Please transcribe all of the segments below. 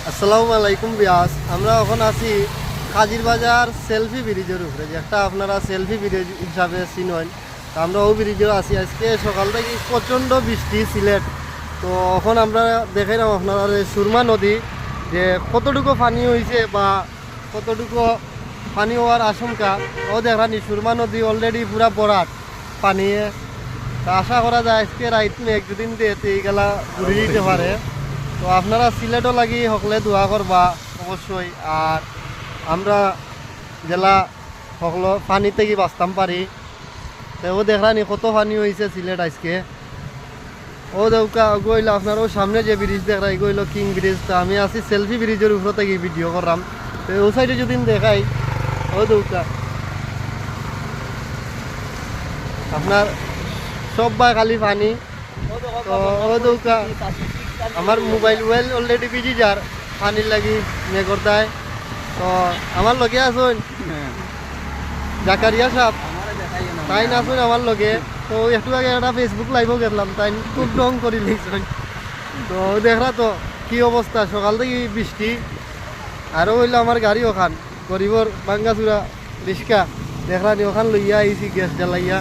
আসসালামু আলাইকুম বিয়াস। আমরা এখন আছি কাজির বাজার সেলফি ব্রিজের উপরে, যে একটা আপনারা সেলফি ব্রিজ হিসাবে চিনেন। তো আমরা ওই ব্রিজেও আছি। আজকে সকাল থেকে প্রচণ্ড বৃষ্টি সিলেট। তো এখন আমরা দেখাইলাম আপনারা সুরমা নদী যে কতটুকু পানি হয়েছে বা কতটুকু পানি হওয়ার আশঙ্কা ও দেখানি। সুরমা নদী অলরেডি পুরা ভরাট পানি। তা আশা করা যায় আজকে রাইত এক দুদিন দিয়ে এইগুলা ঘুরে দিতে পারে। তো আপনারা সিলেটও লাগি সকলে দোয়া করবা অবশ্যই। আর আমরা জেলা সকল পানি থেকে বাঁচতাম পারি। তো ও দেখলানি কত পানি হয়েছে সিলেট আজকে। ও দেউকা গইল আপনারও সামনে যে ব্রিজ দেখা গইল কিং ব্রিজ। তো আমি আছি সেলফি ব্রিজের উপর থেকে ভিডিও করলাম। তো ও সাইডে যদি দেখাই ও দেউকা আপনার সব বা খালি পানি। তো ও দেউকা আমার মোবাইল অলরেডি বিজি যার পানির লাগি মেঘর দেয়। তো আমার লগে আসুন জাকারিয়া সাহেব, তাই না আসুন আমার লগে। তো একটু আগে একটা ফেসবুক লাইভও গেলাম, তাই খুব রং করে লিখছেন। তো দেখরা তো কি অবস্থা, সকাল থেকে বৃষ্টি। আরও হইলো আমার গাড়ি ওখান গরিবর বাঙ্গাচুরা রিক্সা দেখলানি ওখান লইয়া আইছি গ্যাস জ্বালাইয়া।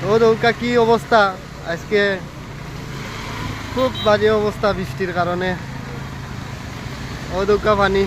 তো দৌকা কি অবস্থা আজকে, খুব বাজে অবস্থা বৃষ্টির কারণে। ও দৌকা পানি।